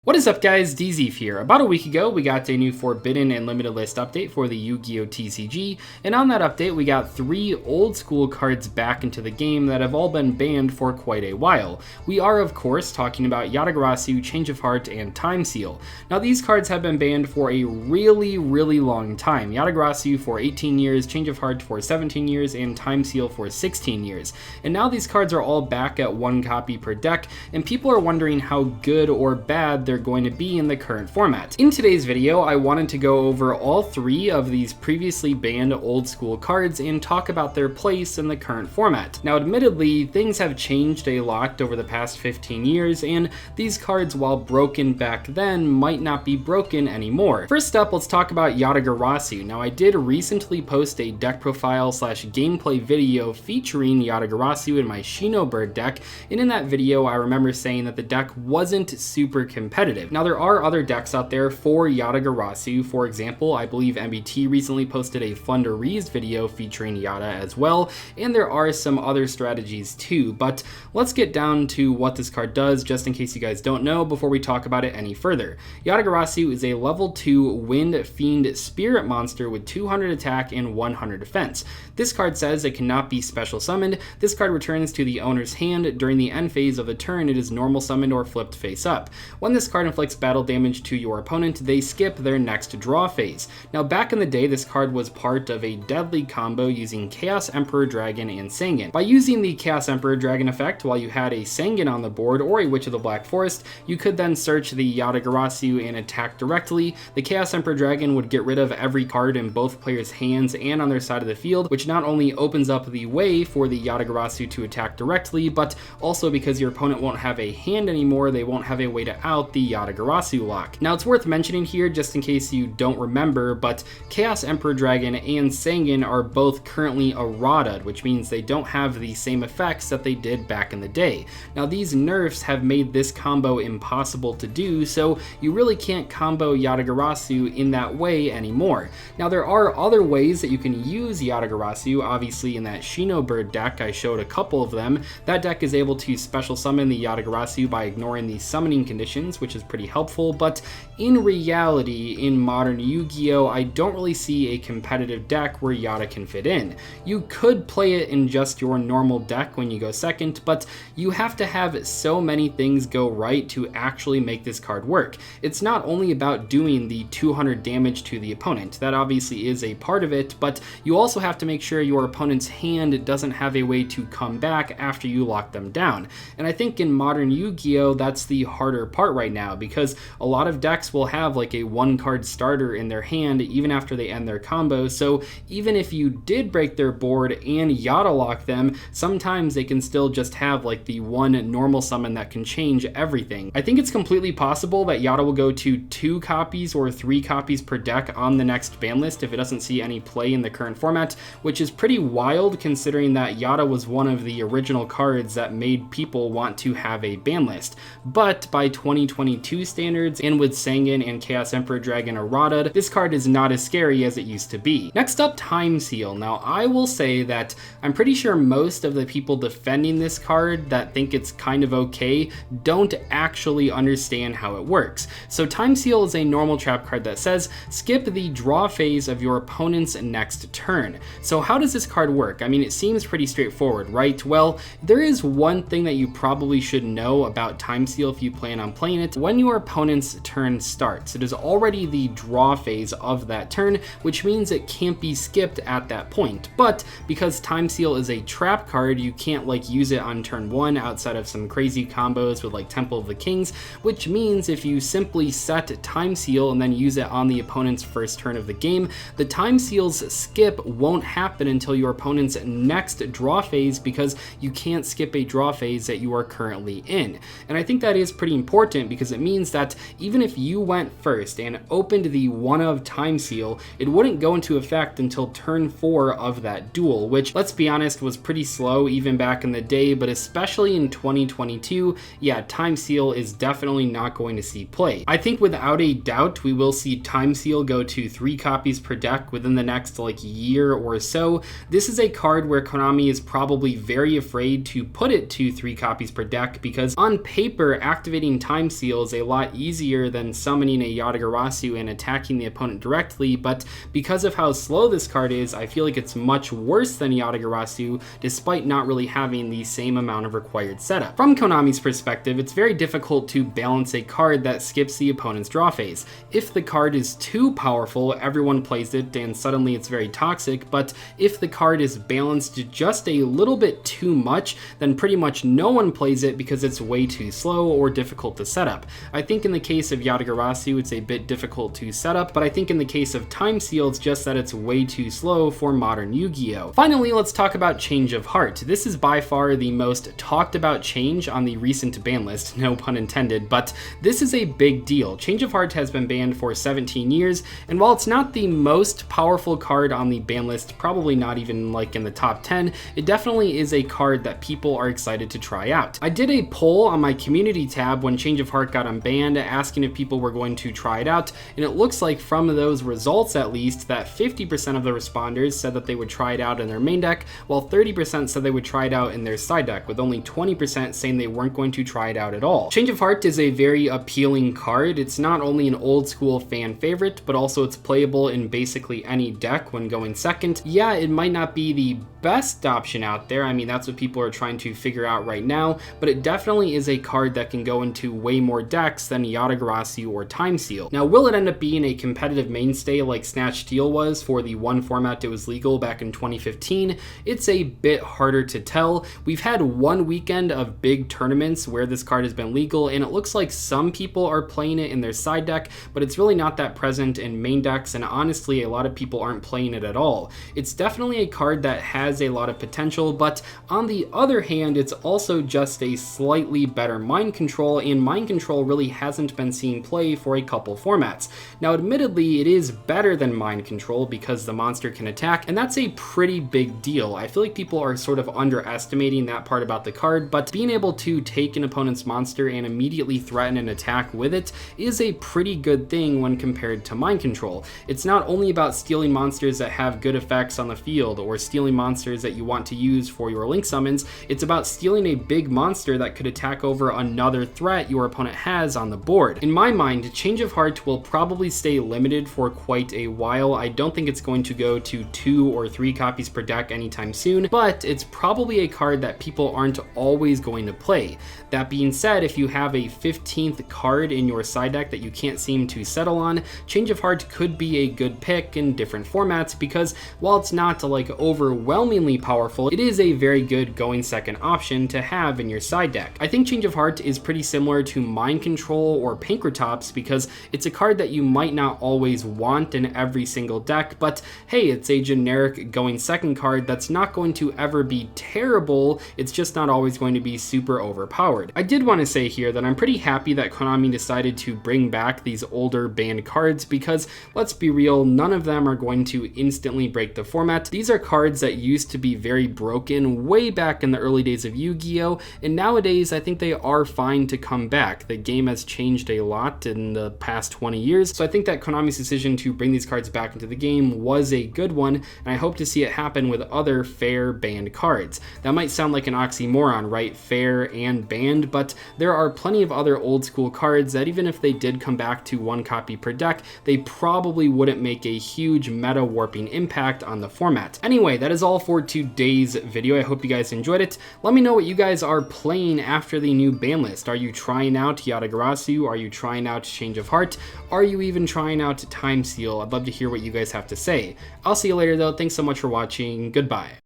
What is up, guys? Dzeeff here. About a week ago, we got a new Forbidden and Limited List update for the Yu-Gi-Oh! TCG, and on that update, we got 3 old school cards back into the game that have all been banned for quite a while. We are, of course, talking about Yata-Garasu, Change of Heart, and Time Seal. Now, these cards have been banned for a really long time. Yata-Garasu for 18 years, Change of Heart for 17 years, and Time Seal for 16 years. And now these cards are all back at 1 copy per deck, and people are wondering how good or bad they're going to be in the current format. In today's video, I wanted to go over all 3 of these previously banned old school cards and talk about their place in the current format. Now, admittedly, things have changed a lot over the past 15 years, and these cards, while broken back then, might not be broken anymore. First up, let's talk about Yata-Garasu. Now, I did recently post a deck profile / gameplay video featuring Yata-Garasu in my Shino Bird deck, and in that video, I remember saying that the deck wasn't super competitive. Now, there are other decks out there for Yata-Garasu. For example, I believe MBT recently posted a Thunder Rees video featuring Yata as well, and there are some other strategies too, but let's get down to what this card does, just in case you guys don't know, before we talk about it any further. Yata-Garasu is a level 2 Wind Fiend Spirit monster with 200 attack and 100 defense. This card says it cannot be special summoned. This card returns to the owner's hand during the end phase of the turn it is normal summoned or flipped face up. When this card inflicts battle damage to your opponent, they skip their next draw phase. Now, back in the day, this card was part of a deadly combo using Chaos Emperor Dragon and Sangan. By using the Chaos Emperor Dragon effect while you had a Sangan on the board or a Witch of the Black Forest, you could then search the Yata-Garasu and attack directly. The Chaos Emperor Dragon would get rid of every card in both players' hands and on their side of the field, which not only opens up the way for the Yata-Garasu to attack directly, but also because your opponent won't have a hand anymore, they won't have a way to out the Yata-Garasu lock. Now, it's worth mentioning here, just in case you don't remember, but Chaos Emperor Dragon and Sangan are both currently errataed, which means they don't have the same effects that they did back in the day. Now, these nerfs have made this combo impossible to do, so you really can't combo Yata-Garasu in that way anymore. Now, there are other ways that you can use Yata-Garasu. Obviously, in that Shino Bird deck, I showed a couple of them. That deck is able to special summon the Yata-Garasu by ignoring the summoning conditions, which is pretty helpful, but in reality, in modern Yu-Gi-Oh!, I don't really see a competitive deck where Yata can fit in. You could play it in just your normal deck when you go second, but you have to have so many things go right to actually make this card work. It's not only about doing the 200 damage to the opponent, that obviously is a part of it, but you also have to make sure your opponent's hand doesn't have a way to come back after you lock them down. And I think in modern Yu-Gi-Oh! That's the harder part right now, because a lot of decks will have like a 1-card starter in their hand even after they end their combo, so even if you did break their board and Yata lock them, sometimes they can still just have like the 1 normal summon that can change everything. I think it's completely possible that Yata will go to 2 copies or 3 copies per deck on the next ban list if it doesn't see any play in the current format, which is pretty wild considering that Yata was one of the original cards that made people want to have a ban list. But by 2022 standards, and with Sangan and Chaos Emperor Dragon errataed, this card is not as scary as it used to be. Next up, Time Seal. Now, I will say that I'm pretty sure most of the people defending this card that think it's kind of okay don't actually understand how it works. So Time Seal is a normal trap card that says skip the draw phase of your opponent's next turn. So how does this card work? I mean, it seems pretty straightforward, right? Well, there is one thing that you probably should know about Time Seal if you plan on playing it. When your opponent's turn starts, it is already the draw phase of that turn, which means it can't be skipped at that point. But because Time Seal is a trap card, you can't like use it on turn 1 outside of some crazy combos with like Temple of the Kings, which means if you simply set Time Seal and then use it on the opponent's first turn of the game, the Time Seal's skip won't happen until your opponent's next draw phase, because you can't skip a draw phase that you are currently in. And I think that is pretty important, because it means that even if you went first and opened the 1 of Time Seal, it wouldn't go into effect until turn 4 of that duel, which, let's be honest, was pretty slow even back in the day, but especially in 2022, yeah, Time Seal is definitely not going to see play. I think without a doubt we will see Time Seal go to 3 copies per deck within the next like year or so. This is a card where Konami is probably very afraid to put it to 3 copies per deck, because on paper activating Time Seal Seal is a lot easier than summoning a Yata-Garasu and attacking the opponent directly, but because of how slow this card is, I feel like it's much worse than Yata-Garasu, despite not really having the same amount of required setup. From Konami's perspective, it's very difficult to balance a card that skips the opponent's draw phase. If the card is too powerful, everyone plays it and suddenly it's very toxic, but if the card is balanced just a little bit too much, then pretty much no one plays it because it's way too slow or difficult to set up. I think in the case of Yata-Garasu, it's a bit difficult to set up, but I think in the case of Time Seal, it's just that it's way too slow for modern Yu-Gi-Oh! Finally, let's talk about Change of Heart. This is by far the most talked about change on the recent ban list, no pun intended, but this is a big deal. Change of Heart has been banned for 17 years, and while it's not the most powerful card on the ban list, probably not even like in the top 10, it definitely is a card that people are excited to try out. I did a poll on my community tab when Change of Heart got unbanned, asking if people were going to try it out, and it looks like from those results at least that 50% of the responders said that they would try it out in their main deck, while 30% said they would try it out in their side deck, with only 20% saying they weren't going to try it out at all. Change of Heart is a very appealing card. It's not only an old school fan favorite, but also it's playable in basically any deck when going second. Yeah, it might not be the best option out there. I mean, that's what people are trying to figure out right now, but it definitely is a card that can go into way more decks than Yata-Garasu or Time Seal. Now, will it end up being a competitive mainstay like Snatch Steal was for the one format it was legal back in 2015? It's a bit harder to tell. We've had one weekend of big tournaments where this card has been legal, and it looks like some people are playing it in their side deck, but it's really not that present in main decks, and honestly, a lot of people aren't playing it at all. It's definitely a card that has a lot of potential, but on the other hand, it's also just a slightly better mind control, and mind control really hasn't been seen play for a couple formats. Now, admittedly, it is better than mind control because the monster can attack, and that's a pretty big deal. I feel like people are sort of underestimating that part about the card, but being able to take an opponent's monster and immediately threaten an attack with it is a pretty good thing when compared to mind control. It's not only about stealing monsters that have good effects on the field or stealing monsters that you want to use for your link summons, it's about stealing a big monster that could attack over another threat your opponent has on the board. In my mind, Change of Heart will probably stay limited for quite a while. I don't think it's going to go to 2 or 3 copies per deck anytime soon, but it's probably a card that people aren't always going to play. That being said, if you have a 15th card in your side deck that you can't seem to settle on, Change of Heart could be a good pick in different formats because while it's not like overwhelmingly powerful, it is a very good going second option to have in your side deck. I think Change of Heart is pretty similar to Mind Control or Pankratops because it's a card that you might not always want in every single deck, but hey, it's a generic going second card that's not going to ever be terrible, it's just not always going to be super overpowered. I did want to say here that I'm pretty happy that Konami decided to bring back these older banned cards because, let's be real, none of them are going to instantly break the format. These are cards that used to be very broken way back in the early days of Yu-Gi-Oh! And nowadays I think they are fine to come back. The game has changed a lot in the past 20 years, so I think that Konami's decision to bring these cards back into the game was a good one, and I hope to see it happen with other fair banned cards. That might sound like an oxymoron, right? Fair and banned, but there are plenty of other old school cards that even if they did come back to 1 copy per deck, they probably wouldn't make a huge meta warping impact on the format. Anyway, that is all for today's video. I hope you guys enjoyed it. Let me know what you guys are playing after the new ban list. Are you trying out Yata-Garasu? Are you trying out Change of Heart? Are you even trying out Time Seal? I'd love to hear what you guys have to say. I'll see you later though. Thanks so much for watching. Goodbye.